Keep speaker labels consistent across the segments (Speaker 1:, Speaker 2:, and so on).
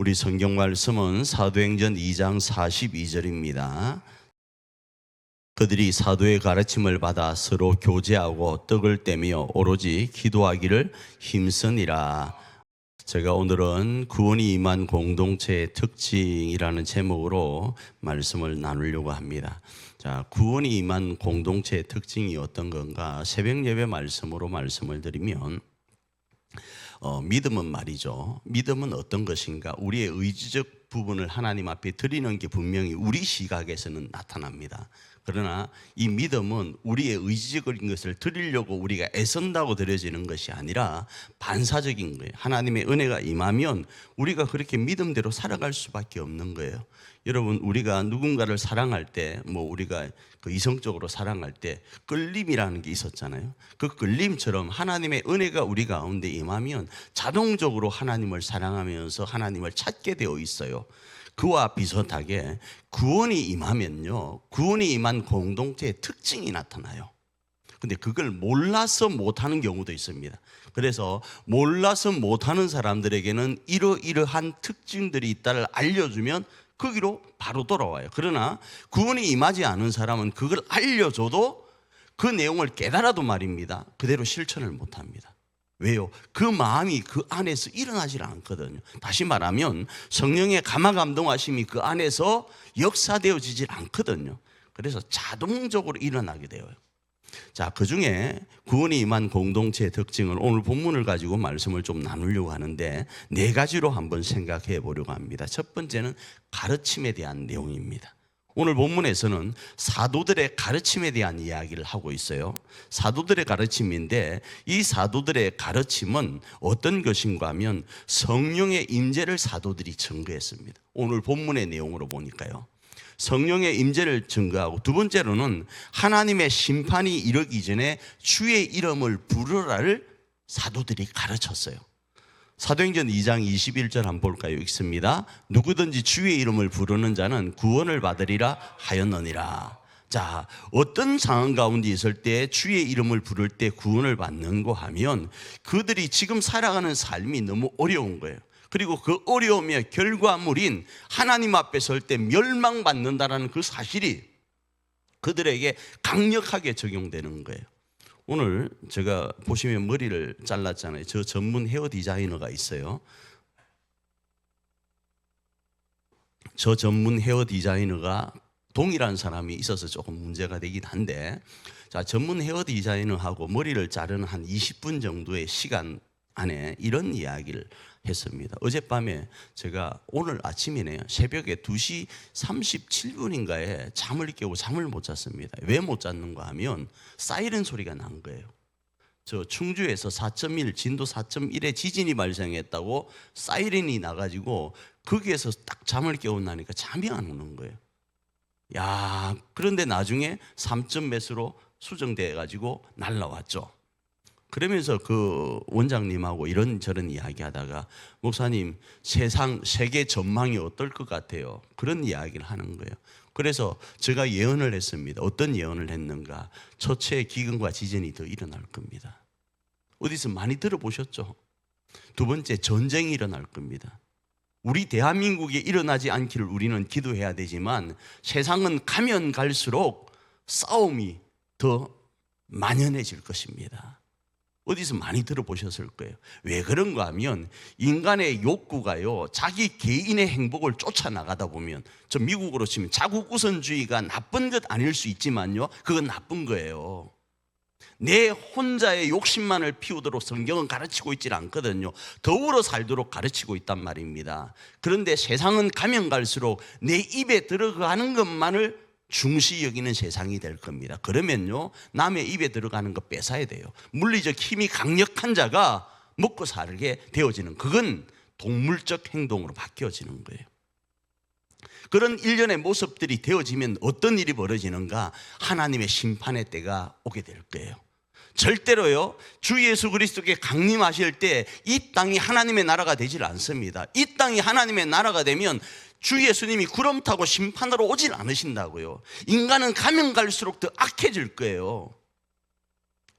Speaker 1: 우리 성경 말씀은 사도행전 2장 42절입니다. 그들이 사도의 가르침을 받아 서로 교제하고 떡을 떼며 오로지 기도하기를 힘쓰니라. 제가 오늘은 구원이 임한 공동체의 특징이라는 제목으로 말씀을 나누려고 합니다. 자, 구원이 임한 공동체의 특징이 어떤 건가? 새벽 예배 말씀으로 말씀을 드리면 믿음은 말이죠. 믿음은 어떤 것인가? 우리의 의지적 부분을 하나님 앞에 드리는 게 분명히 우리 시각에서는 나타납니다. 그러나 이 믿음은 우리의 의지적인 것을 드리려고 우리가 애쓴다고 드려지는 것이 아니라 반사적인 거예요. 하나님의 은혜가 임하면 우리가 그렇게 믿음대로 살아갈 수밖에 없는 거예요. 여러분, 우리가 누군가를 사랑할 때, 우리가 그 이성적으로 사랑할 때 끌림이라는 게 있었잖아요. 그 끌림처럼 하나님의 은혜가 우리 가운데 임하면 자동적으로 하나님을 사랑하면서 하나님을 찾게 되어 있어요. 그와 비슷하게 구원이 임하면요, 구원이 임한 공동체의 특징이 나타나요. 근데 그걸 몰라서 못하는 경우도 있습니다. 그래서 몰라서 못하는 사람들에게는 이러이러한 특징들이 있다를 알려주면 거기로 바로 돌아와요. 그러나 구원이 임하지 않은 사람은 그걸 알려줘도 그 내용을 깨달아도 말입니다, 그대로 실천을 못합니다. 왜요? 그 마음이 그 안에서 일어나질 않거든요. 다시 말하면 성령의 감화감동하심이 그 안에서 역사되어지질 않거든요. 그래서 자동적으로 일어나게 돼요. 자, 그 중에 구원이 임한 공동체의 특징을 오늘 본문을 가지고 말씀을 좀 나누려고 하는데 네 가지로 한번 생각해 보려고 합니다. 첫 번째는 가르침에 대한 내용입니다. 오늘 본문에서는 사도들의 가르침에 대한 이야기를 하고 있어요. 사도들의 가르침인데 이 사도들의 가르침은 어떤 것인가 하면 성령의 임재를 사도들이 증거했습니다. 오늘 본문의 내용으로 보니까요, 성령의 임재를 증거하고, 두 번째로는 하나님의 심판이 이르기 전에 주의 이름을 부르라를 사도들이 가르쳤어요. 사도행전 2장 21절 한번 볼까요? 읽습니다. 누구든지 주의 이름을 부르는 자는 구원을 받으리라 하였느니라. 자, 어떤 상황 가운데 있을 때 주의 이름을 부를 때 구원을 받는고 하면 그들이 지금 살아가는 삶이 너무 어려운 거예요. 그리고 그 어려움의 결과물인 하나님 앞에 설 때 멸망받는다라는 그 사실이 그들에게 강력하게 적용되는 거예요. 오늘 제가 보시면 머리를 잘랐잖아요. 저 전문 헤어 디자이너가 있어요. 저 전문 헤어 디자이너가 동일한 사람이 있어서 조금 문제가 되긴 한데, 자, 전문 헤어 디자이너하고 머리를 자르는 한 20분 정도의 시간 안에 이런 이야기를 했습니다. 어젯밤에 제가 오늘 아침이네요, 새벽에 2시 37분인가에 잠을 깨고 잠을 못 잤습니다. 왜 못 잤는가 하면 사이렌 소리가 난 거예요. 저 충주에서 4.1 진도 4.1의 지진이 발생했다고 사이렌이 나가지고 거기에서 딱 잠을 깨어나니까 잠이 안 오는 거예요. 야, 그런데 나중에 3점 몇으로 수정돼 가지고 날라왔죠. 그러면서 그 원장님하고 이런저런 이야기하다가 목사님, 세계 전망이 어떨 것 같아요? 그런 이야기를 하는 거예요. 그래서 제가 예언을 했습니다. 어떤 예언을 했는가? 초체 기근과 지진이 더 일어날 겁니다. 어디서 많이 들어보셨죠? 두 번째, 전쟁이 일어날 겁니다. 우리 대한민국에 일어나지 않기를 우리는 기도해야 되지만 세상은 가면 갈수록 싸움이 더 만연해질 것입니다. 어디서 많이 들어보셨을 거예요. 왜 그런가 하면 인간의 욕구가요, 자기 개인의 행복을 쫓아나가다 보면, 저 미국으로 치면 자국 우선주의가 나쁜 것 아닐 수 있지만요, 그건 나쁜 거예요. 내 혼자의 욕심만을 피우도록 성경은 가르치고 있지 않거든요. 더불어 살도록 가르치고 있단 말입니다. 그런데 세상은 가면 갈수록 내 입에 들어가는 것만을 중시 여기는 세상이 될 겁니다. 그러면요, 남의 입에 들어가는 거 뺏어야 돼요. 물리적 힘이 강력한 자가 먹고 살게 되어지는, 그건 동물적 행동으로 바뀌어지는 거예요. 그런 일련의 모습들이 되어지면 어떤 일이 벌어지는가? 하나님의 심판의 때가 오게 될 거예요. 절대로요, 주 예수 그리스도께 강림하실 때 이 땅이 하나님의 나라가 되질 않습니다. 이 땅이 하나님의 나라가 되면 주 예수님이 구름 타고 심판하러 오질 않으신다고요. 인간은 가면 갈수록 더 악해질 거예요.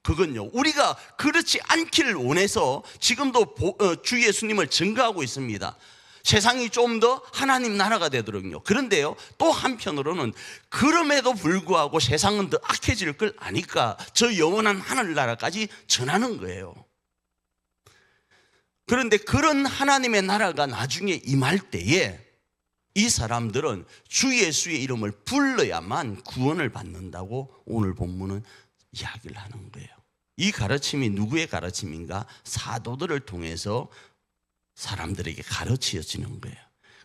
Speaker 1: 그건요, 우리가 그렇지 않기를 원해서 지금도 주 예수님을 증거하고 있습니다. 세상이 좀 더 하나님 나라가 되도록요. 그런데요, 또 한편으로는 그럼에도 불구하고 세상은 더 악해질 걸 아니까 저 영원한 하늘나라까지 전하는 거예요. 그런데 그런 하나님의 나라가 나중에 임할 때에 이 사람들은 주 예수의 이름을 불러야만 구원을 받는다고 오늘 본문은 이야기를 하는 거예요. 이 가르침이 누구의 가르침인가? 사도들을 통해서 사람들에게 가르쳐지는 거예요.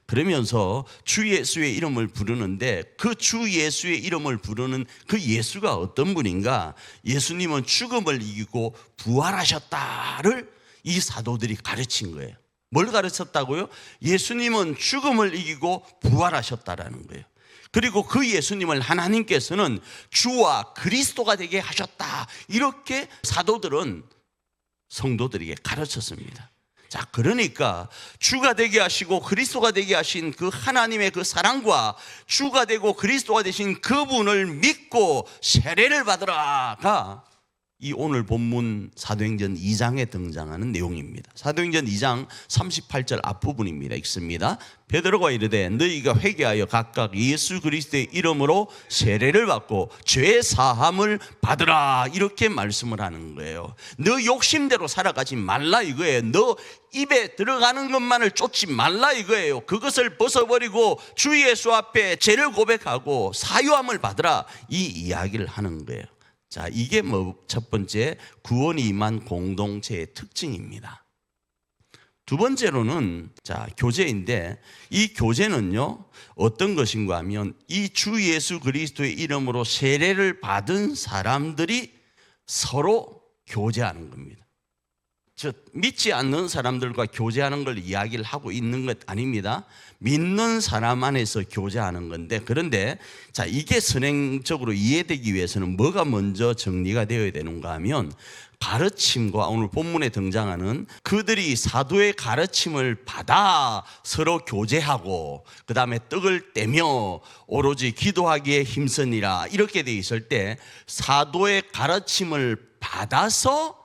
Speaker 1: 그러면서 주 예수의 이름을 부르는데 그 주 예수의 이름을 부르는 그 예수가 어떤 분인가? 예수님은 죽음을 이기고 부활하셨다를 이 사도들이 가르친 거예요. 뭘 가르쳤다고요? 예수님은 죽음을 이기고 부활하셨다라는 거예요. 그리고 그 예수님을 하나님께서는 주와 그리스도가 되게 하셨다. 이렇게 사도들은 성도들에게 가르쳤습니다. 자, 그러니까 주가 되게 하시고 그리스도가 되게 하신 그 하나님의 그 사랑과 주가 되고 그리스도가 되신 그분을 믿고 세례를 받으라가 이 오늘 본문 사도행전 2장에 등장하는 내용입니다. 사도행전 2장 38절 앞부분입니다. 읽습니다. 베드로가 이르되 너희가 회개하여 각각 예수 그리스도의 이름으로 세례를 받고 죄 사함을 받으라, 이렇게 말씀을 하는 거예요. 너 욕심대로 살아가지 말라 이거예요. 너 입에 들어가는 것만을 쫓지 말라 이거예요. 그것을 벗어버리고 주 예수 앞에 죄를 고백하고 사유함을 받으라, 이 이야기를 하는 거예요. 자, 이게 첫 번째 구원이 임한 공동체의 특징입니다. 두 번째로는 교제인데, 이 교제는요 어떤 것인가 하면 이 주 예수 그리스도의 이름으로 세례를 받은 사람들이 서로 교제하는 겁니다. 즉 믿지 않는 사람들과 교제하는 걸 이야기를 하고 있는 것 아닙니다. 믿는 사람 안에서 교제하는 건데, 그런데 이게 선행적으로 이해되기 위해서는 뭐가 먼저 정리가 되어야 되는가 하면 가르침과 오늘 본문에 등장하는 그들이 사도의 가르침을 받아 서로 교제하고 그 다음에 떡을 떼며 오로지 기도하기에 힘쓰니라, 이렇게 돼 있을 때 사도의 가르침을 받아서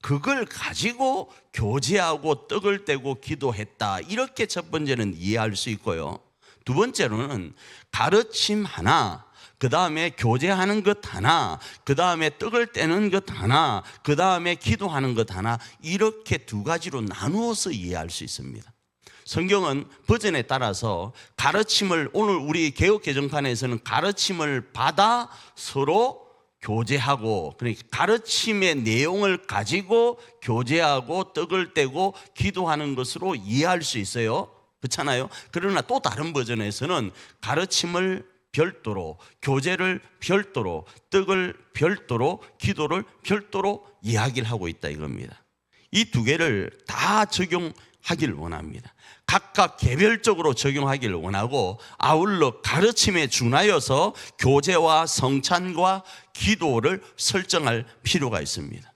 Speaker 1: 그걸 가지고 교제하고 떡을 떼고 기도했다, 이렇게 첫 번째는 이해할 수 있고요. 두 번째로는 가르침 하나, 그 다음에 교제하는 것 하나, 그 다음에 떡을 떼는 것 하나, 그 다음에 기도하는 것 하나, 이렇게 두 가지로 나누어서 이해할 수 있습니다. 성경은 버전에 따라서 가르침을, 오늘 우리 개역개정판에서는 가르침을 받아 서로 교제하고, 그러니까 가르침의 내용을 가지고 교제하고 떡을 떼고 기도하는 것으로 이해할 수 있어요. 그렇잖아요. 그러나 또 다른 버전에서는 가르침을 별도로, 교제를 별도로, 떡을 별도로, 기도를 별도로 이야기를 하고 있다 이겁니다. 이 두 개를 다 적용하길 원합니다. 각각 개별적으로 적용하기를 원하고, 아울러 가르침에 준하여서 교제와 성찬과 기도를 설정할 필요가 있습니다.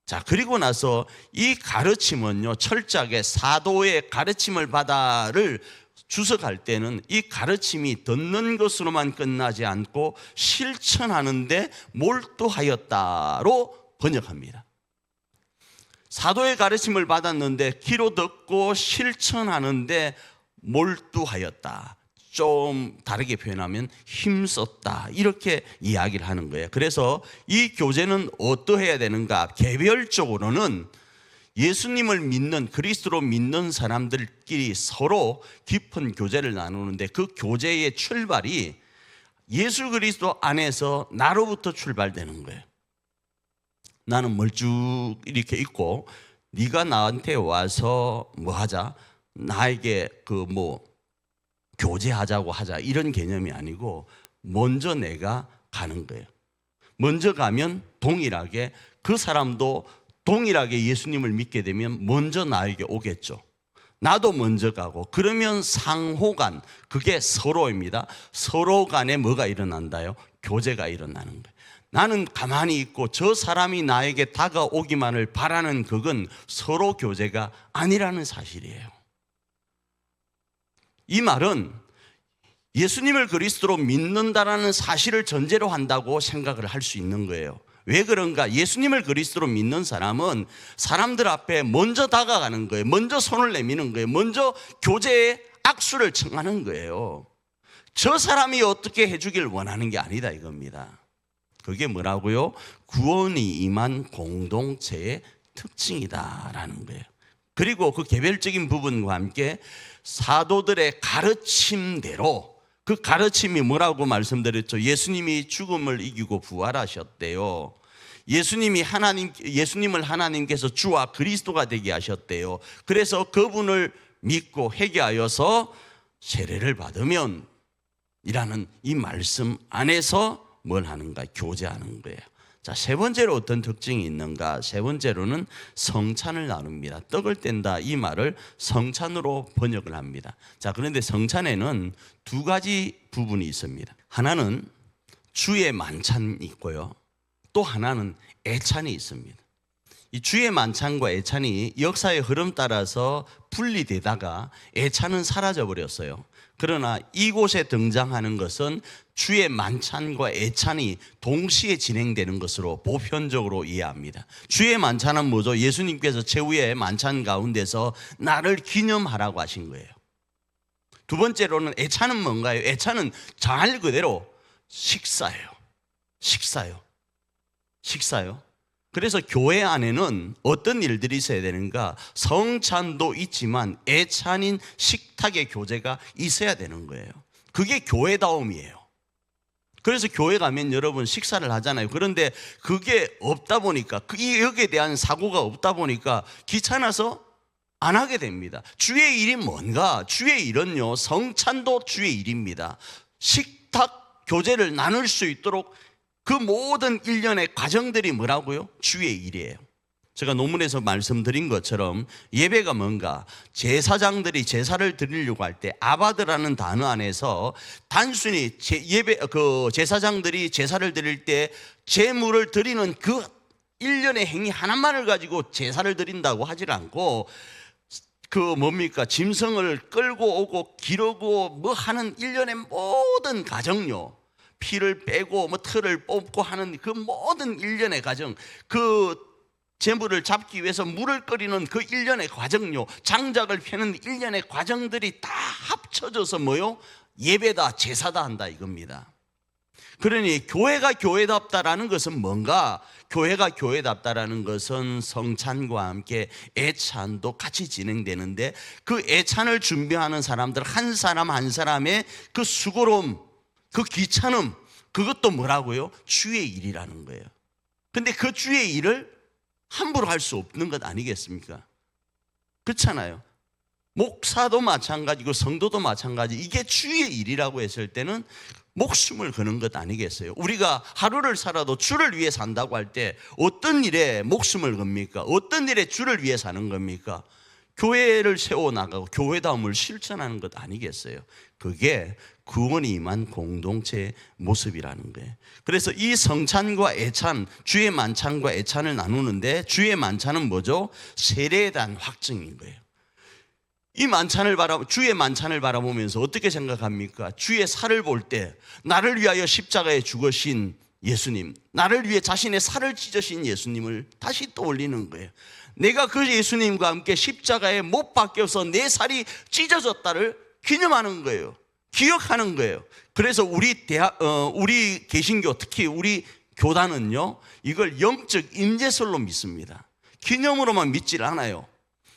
Speaker 1: 자, 그리고 나서 이 가르침은요 철저하게 사도의 가르침을 받아를 주석할 때는 이 가르침이 듣는 것으로만 끝나지 않고 실천하는 데 몰두하였다로 번역합니다. 사도의 가르침을 받았는데 귀로 듣고 실천하는데 몰두하였다. 좀 다르게 표현하면 힘썼다, 이렇게 이야기를 하는 거예요. 그래서 이 교제는 어떠해야 되는가? 개별적으로는 예수님을 믿는, 그리스도로 믿는 사람들끼리 서로 깊은 교제를 나누는데, 그 교제의 출발이 예수 그리스도 안에서 나로부터 출발되는 거예요. 나는 멀쭉 이렇게 있고 네가 나한테 와서 뭐 하자, 나에게 교제하자고 하자, 이런 개념이 아니고 먼저 내가 가는 거예요. 먼저 가면 동일하게 그 사람도 동일하게 예수님을 믿게 되면 먼저 나에게 오겠죠. 나도 먼저 가고, 그러면 상호간, 그게 서로입니다. 서로 간에 뭐가 일어난다요? 교제가 일어나는 거예요. 나는 가만히 있고 저 사람이 나에게 다가오기만을 바라는 그건 서로 교제가 아니라는 사실이에요. 이 말은 예수님을 그리스도로 믿는다라는 사실을 전제로 한다고 생각을 할 수 있는 거예요. 왜 그런가? 예수님을 그리스도로 믿는 사람은 사람들 앞에 먼저 다가가는 거예요. 먼저 손을 내미는 거예요. 먼저 교제의 악수를 청하는 거예요. 저 사람이 어떻게 해주길 원하는 게 아니다 이겁니다. 그게 뭐라고요? 구원이 임한 공동체의 특징이다라는 거예요. 그리고 그 개별적인 부분과 함께 사도들의 가르침대로, 그 가르침이 뭐라고 말씀드렸죠? 예수님이 죽음을 이기고 부활하셨대요. 예수님을 하나님께서 주와 그리스도가 되게 하셨대요. 그래서 그분을 믿고 회개하여서 세례를 받으면 이라는 이 말씀 안에서 뭘 하는가? 교제하는 거예요. 자, 세 번째로 어떤 특징이 있는가? 세 번째로는 성찬을 나눕니다. 떡을 뗀다 이 말을 성찬으로 번역을 합니다. 자, 그런데 성찬에는 두 가지 부분이 있습니다. 하나는 주의 만찬이 있고요, 또 하나는 애찬이 있습니다. 이 주의 만찬과 애찬이 역사의 흐름 따라서 분리되다가 애찬은 사라져 버렸어요. 그러나 이곳에 등장하는 것은 주의 만찬과 애찬이 동시에 진행되는 것으로 보편적으로 이해합니다. 주의 만찬은 뭐죠? 예수님께서 최후의 만찬 가운데서 나를 기념하라고 하신 거예요. 두 번째로는 애찬은 뭔가요? 애찬은 말 그대로 식사예요. 식사요. 그래서 교회 안에는 어떤 일들이 있어야 되는가? 성찬도 있지만 애찬인 식탁의 교제가 있어야 되는 거예요. 그게 교회다움이에요. 그래서 교회 가면 여러분 식사를 하잖아요. 그런데 그게 없다 보니까, 여기에 대한 사고가 없다 보니까 귀찮아서 안 하게 됩니다. 주의 일이 뭔가? 주의 일은요, 성찬도 주의 일입니다. 식탁 교제를 나눌 수 있도록 그 모든 일련의 과정들이 뭐라고요? 주의 일이에요. 제가 논문에서 말씀드린 것처럼 예배가 뭔가? 제사장들이 제사를 드리려고 할 때 아바드라는 단어 안에서 단순히 제사장들이 제사를 드릴 때 제물을 드리는 그 일련의 행위 하나만을 가지고 제사를 드린다고 하질 않고, 짐승을 끌고 오고 기르고 뭐 하는 일련의 모든 과정요, 피를 빼고 틀을 뽑고 하는 그 모든 일련의 과정, 그 제물을 잡기 위해서 물을 끓이는 그 일련의 과정요, 장작을 펴는 일련의 과정들이 다 합쳐져서 뭐요? 예배다, 제사다 한다 이겁니다. 그러니 교회가 교회답다라는 것은 뭔가? 교회가 교회답다라는 것은 성찬과 함께 애찬도 같이 진행되는데, 그 애찬을 준비하는 사람들 한 사람 한 사람의 그 수고로움, 그 귀찮음, 그것도 뭐라고요? 주의 일이라는 거예요. 근데 그 주의 일을 함부로 할 수 없는 것 아니겠습니까? 그렇잖아요. 목사도 마찬가지고 성도도 마찬가지. 이게 주의 일이라고 했을 때는 목숨을 거는 것 아니겠어요? 우리가 하루를 살아도 주를 위해 산다고 할 때 어떤 일에 목숨을 겁니까? 어떤 일에 주를 위해 사는 겁니까? 교회를 세워나가고 교회다움을 실천하는 것 아니겠어요? 그게 구원이 임한 공동체의 모습이라는 거예요. 그래서 이 성찬과 애찬, 주의 만찬과 애찬을 나누는데, 주의 만찬은 뭐죠? 세례에 대한 확증인 거예요. 주의 만찬을 바라보면서 어떻게 생각합니까? 주의 살을 볼 때 나를 위하여 십자가에 죽으신 예수님, 나를 위해 자신의 살을 찢으신 예수님을 다시 떠올리는 거예요. 내가 그 예수님과 함께 십자가에 못 박혀서 내 살이 찢어졌다를 기념하는 거예요. 기억하는 거예요. 그래서 우리 개신교, 특히 우리 교단은요, 이걸 영적 임재설로 믿습니다. 기념으로만 믿질 않아요.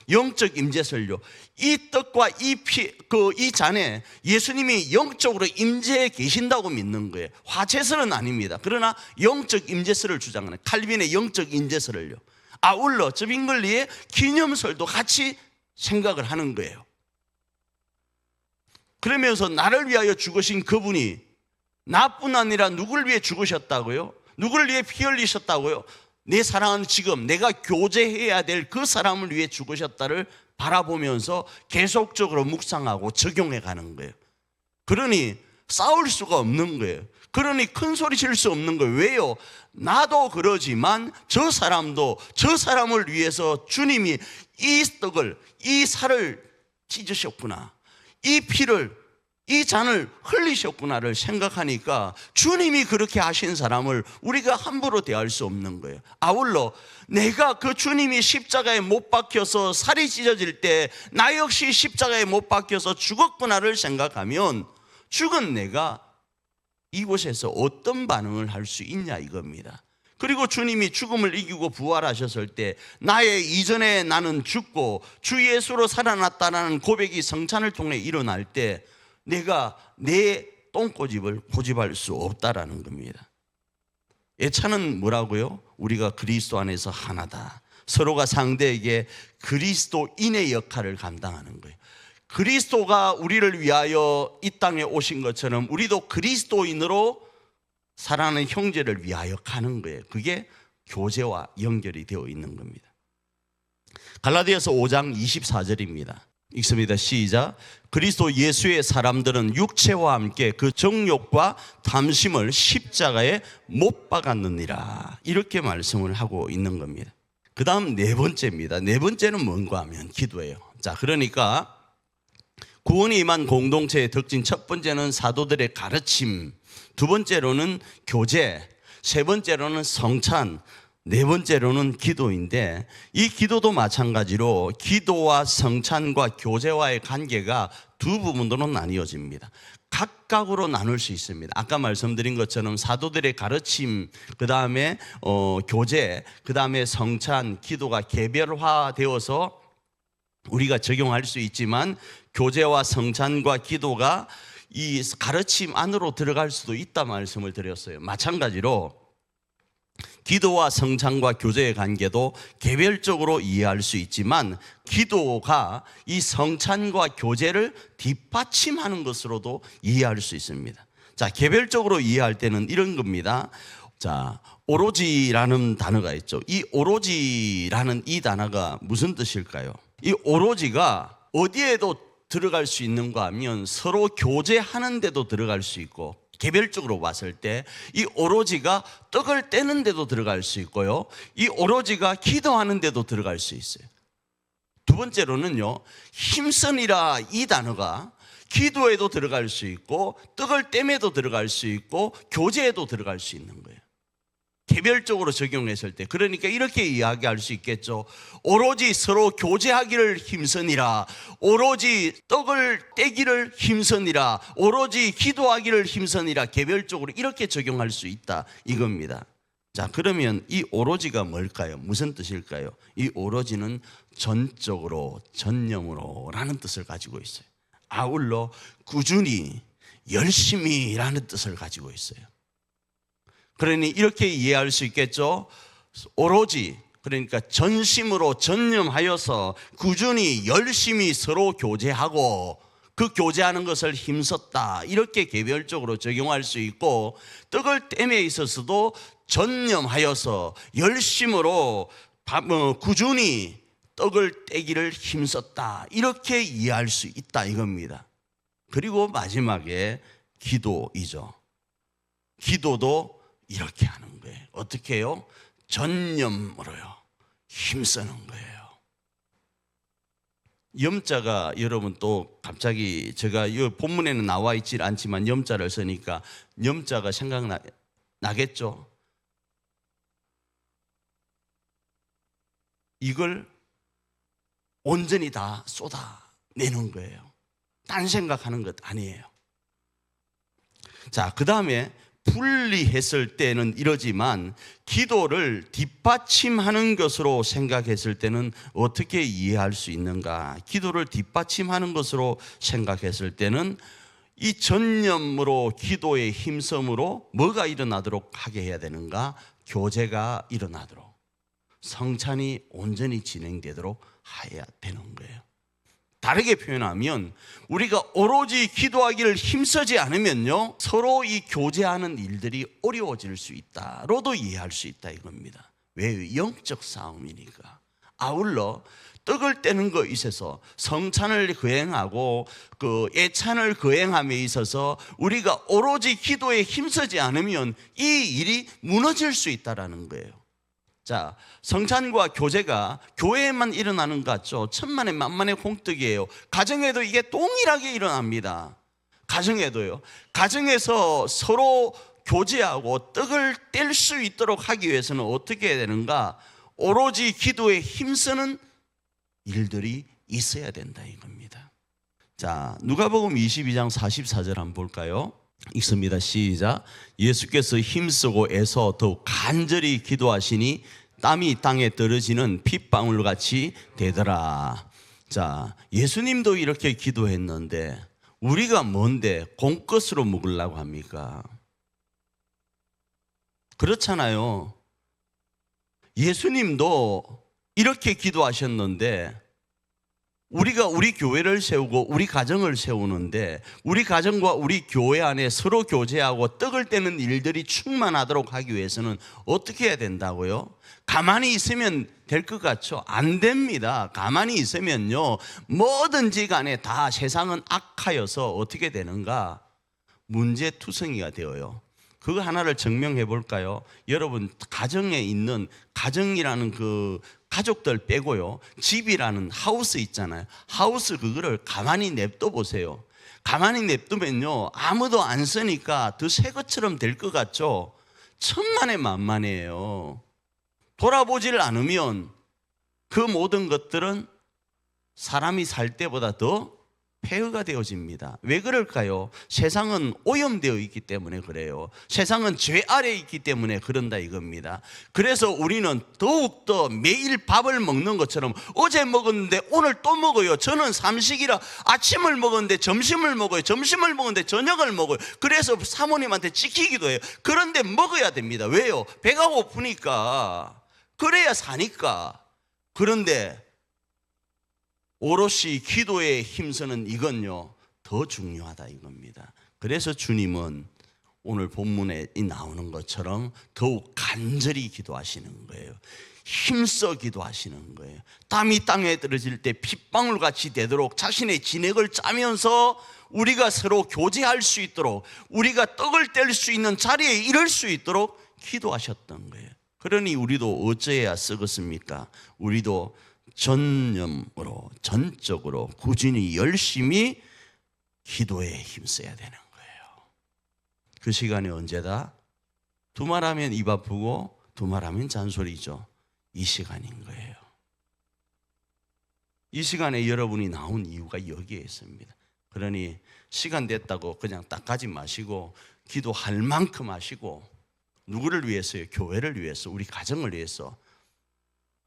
Speaker 1: 영적 임재설요. 이 떡과 이 잔에 예수님이 영적으로 임재해 계신다고 믿는 거예요. 화채설은 아닙니다. 그러나 영적 임재설을 주장하는, 칼빈의 영적 임재설을요. 아울러 저빙글리의 기념설도 같이 생각을 하는 거예요. 그러면서 나를 위하여 죽으신 그분이 나뿐 아니라 누구를 위해 죽으셨다고요? 누구를 위해 피 흘리셨다고요? 내 사랑하는 지금 내가 교제해야 될 그 사람을 위해 죽으셨다를 바라보면서 계속적으로 묵상하고 적용해 가는 거예요. 그러니 싸울 수가 없는 거예요. 그러니 큰 소리 칠 수 없는 거예요. 왜요? 나도 그러지만 저 사람도, 저 사람을 위해서 주님이 이 떡을, 이 살을 찢으셨구나, 이 피를, 이 잔을 흘리셨구나를 생각하니까 주님이 그렇게 하신 사람을 우리가 함부로 대할 수 없는 거예요. 아울러 내가 그 주님이 십자가에 못 박혀서 살이 찢어질 때 나 역시 십자가에 못 박혀서 죽었구나를 생각하면 죽은 내가 이곳에서 어떤 반응을 할 수 있냐 이겁니다. 그리고 주님이 죽음을 이기고 부활하셨을 때 나의 이전에 나는 죽고 주 예수로 살아났다라는 고백이 성찬을 통해 일어날 때 내가 내 똥꼬집을 고집할 수 없다라는 겁니다. 예찬은 뭐라고요? 우리가 그리스도 안에서 하나다. 서로가 상대에게 그리스도인의 역할을 감당하는 거예요. 그리스도가 우리를 위하여 이 땅에 오신 것처럼 우리도 그리스도인으로 사랑하는 형제를 위하여 가는 거예요. 그게 교제와 연결이 되어 있는 겁니다. 갈라디아서 5장 24절입니다. 읽습니다. 시작. 그리스도 예수의 사람들은 육체와 함께 그 정욕과 탐심을 십자가에 못 박았느니라. 이렇게 말씀을 하고 있는 겁니다. 그 다음 네 번째입니다. 네 번째는 뭔가 하면 기도예요. 자, 그러니까 구원이 임한 공동체의 특징, 첫 번째는 사도들의 가르침, 두 번째로는 교제, 세 번째로는 성찬, 네 번째로는 기도인데, 이 기도도 마찬가지로 기도와 성찬과 교제와의 관계가 두 부분으로 나뉘어집니다. 각각으로 나눌 수 있습니다. 아까 말씀드린 것처럼 사도들의 가르침, 그 다음에 교제, 그 다음에 성찬, 기도가 개별화되어서 우리가 적용할 수 있지만, 교제와 성찬과 기도가 이 가르침 안으로 들어갈 수도 있다 말씀을 드렸어요. 마찬가지로 기도와 성찬과 교제의 관계도 개별적으로 이해할 수 있지만, 기도가 이 성찬과 교제를 뒷받침하는 것으로도 이해할 수 있습니다. 자, 개별적으로 이해할 때는 이런 겁니다. 자, 오로지라는 단어가 있죠. 이 오로지라는 이 단어가 무슨 뜻일까요? 이 오로지가 어디에도 들어갈 수 있는가 하면 서로 교제하는 데도 들어갈 수 있고, 개별적으로 봤을 때 이 오로지가 떡을 떼는 데도 들어갈 수 있고요, 이 오로지가 기도하는 데도 들어갈 수 있어요. 두 번째로는요, 힘쓰니라 이 단어가 기도에도 들어갈 수 있고 떡을 떼매도 들어갈 수 있고 교제에도 들어갈 수 있는 거예요. 개별적으로 적용했을 때. 그러니까 이렇게 이야기할 수 있겠죠. 오로지 서로 교제하기를 힘쓰니라, 오로지 떡을 떼기를 힘쓰니라, 오로지 기도하기를 힘쓰니라. 개별적으로 이렇게 적용할 수 있다 이겁니다. 자, 그러면 이 오로지가 뭘까요? 무슨 뜻일까요? 이 오로지는 전적으로, 전념으로 라는 뜻을 가지고 있어요. 아울러 꾸준히, 열심히 라는 뜻을 가지고 있어요. 그러니 이렇게 이해할 수 있겠죠. 오로지, 그러니까 전심으로 전념하여서 꾸준히 열심히 서로 교제하고 그 교제하는 것을 힘썼다, 이렇게 개별적으로 적용할 수 있고, 떡을 땜에 있어서도 전념하여서 열심으로 꾸준히 떡을 떼기를 힘썼다, 이렇게 이해할 수 있다 이겁니다. 그리고 마지막에 기도이죠. 기도도 이렇게 하는 거예요. 어떻게 해요? 전념으로요. 힘쓰는 거예요. 염자가 여러분 또 갑자기 제가 이 본문에는 나와 있질 않지만 염자를 쓰니까 염자가 생각나겠죠? 이걸 온전히 다 쏟아내는 거예요. 딴 생각하는 것 아니에요. 자, 그 다음에 분리했을 때는 이러지만 기도를 뒷받침하는 것으로 생각했을 때는 어떻게 이해할 수 있는가? 기도를 뒷받침하는 것으로 생각했을 때는 이 전념으로 기도의 힘섬으로 뭐가 일어나도록 하게 해야 되는가? 교제가 일어나도록, 성찬이 온전히 진행되도록 해야 되는 거예요. 다르게 표현하면 우리가 오로지 기도하기를 힘쓰지 않으면요, 서로 이 교제하는 일들이 어려워질 수 있다로도 이해할 수 있다 이겁니다. 왜? 영적 싸움이니까. 아울러 떡을 떼는 것에 있어서 성찬을 거행하고 그 예찬을 거행함에 있어서 우리가 오로지 기도에 힘쓰지 않으면 이 일이 무너질 수 있다라는 거예요. 자, 성찬과 교제가 교회에만 일어나는 것 같죠? 천만의 만만의 홍떡이에요. 가정에도 이게 동일하게 일어납니다. 가정에도요. 가정에서 서로 교제하고 떡을 뗄 수 있도록 하기 위해서는 어떻게 해야 되는가? 오로지 기도에 힘쓰는 일들이 있어야 된다 이겁니다. 자, 누가복음 22장 44절 한번 볼까요? 읽습니다. 시작. 예수께서 힘쓰고 애써 더욱 간절히 기도하시니 땀이 땅에 떨어지는 핏방울 같이 되더라. 자, 예수님도 이렇게 기도했는데 우리가 뭔데 공것으로 먹으려고 합니까? 그렇잖아요. 예수님도 이렇게 기도하셨는데 우리가 우리 교회를 세우고 우리 가정을 세우는데 우리 가정과 우리 교회 안에 서로 교제하고 떡을 떼는 일들이 충만하도록 하기 위해서는 어떻게 해야 된다고요? 가만히 있으면 될 것 같죠? 안 됩니다. 가만히 있으면요, 뭐든지 간에 다 세상은 악하여서 어떻게 되는가? 문제투성이가 되어요. 그거 하나를 증명해 볼까요? 여러분, 가정에 있는, 가정이라는 그 가족들 빼고요, 집이라는 하우스 있잖아요. 하우스 그거를 가만히 냅둬 보세요. 가만히 냅두면요, 아무도 안 쓰니까 더 새 것처럼 될 것 같죠? 천만에만만해요. 돌아보질 않으면 그 모든 것들은 사람이 살 때보다 더 폐허가 되어집니다. 왜 그럴까요? 세상은 오염되어 있기 때문에 그래요. 세상은 죄 아래에 있기 때문에 그런다 이겁니다. 그래서 우리는 더욱더 매일 밥을 먹는 것처럼 어제 먹었는데 오늘 또 먹어요. 저는 삼식이라 아침을 먹었는데 점심을 먹어요. 점심을 먹었는데 저녁을 먹어요. 그래서 사모님한테 지키기도 해요. 그런데 먹어야 됩니다. 왜요? 배가 고프니까. 그래야 사니까. 그런데 오롯이 기도에 힘쓰는 이건요, 더 중요하다 이겁니다. 그래서 주님은 오늘 본문에 나오는 것처럼 더욱 간절히 기도하시는 거예요. 힘써 기도하시는 거예요. 땀이 땅에 떨어질 때 핏방울같이 되도록 자신의 진액을 짜면서 우리가 서로 교제할 수 있도록, 우리가 떡을 뗄 수 있는 자리에 이를 수 있도록 기도하셨던 거예요. 그러니 우리도 어찌해야 쓰겠습니까? 우리도 전념으로, 전적으로, 꾸준히 열심히 기도에 힘써야 되는 거예요. 그 시간이 언제다? 두말하면 입 아프고 두말하면 잔소리죠. 이 시간인 거예요. 이 시간에 여러분이 나온 이유가 여기에 있습니다. 그러니 시간 됐다고 그냥 딱 가지 마시고 기도할 만큼 하시고, 누구를 위해서요? 교회를 위해서, 우리 가정을 위해서.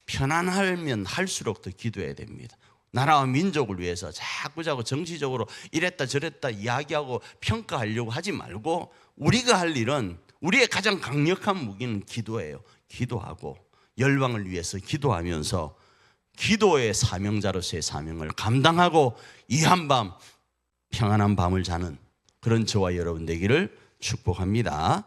Speaker 1: 편안하면 할수록 더 기도해야 됩니다. 나라와 민족을 위해서 자꾸 정치적으로 이랬다 저랬다 이야기하고 평가하려고 하지 말고, 우리가 할 일은, 우리의 가장 강력한 무기는 기도예요. 기도하고 열방을 위해서 기도하면서 기도의 사명자로서의 사명을 감당하고 이 한밤 평안한 밤을 자는 그런 저와 여러분 되기를 축복합니다.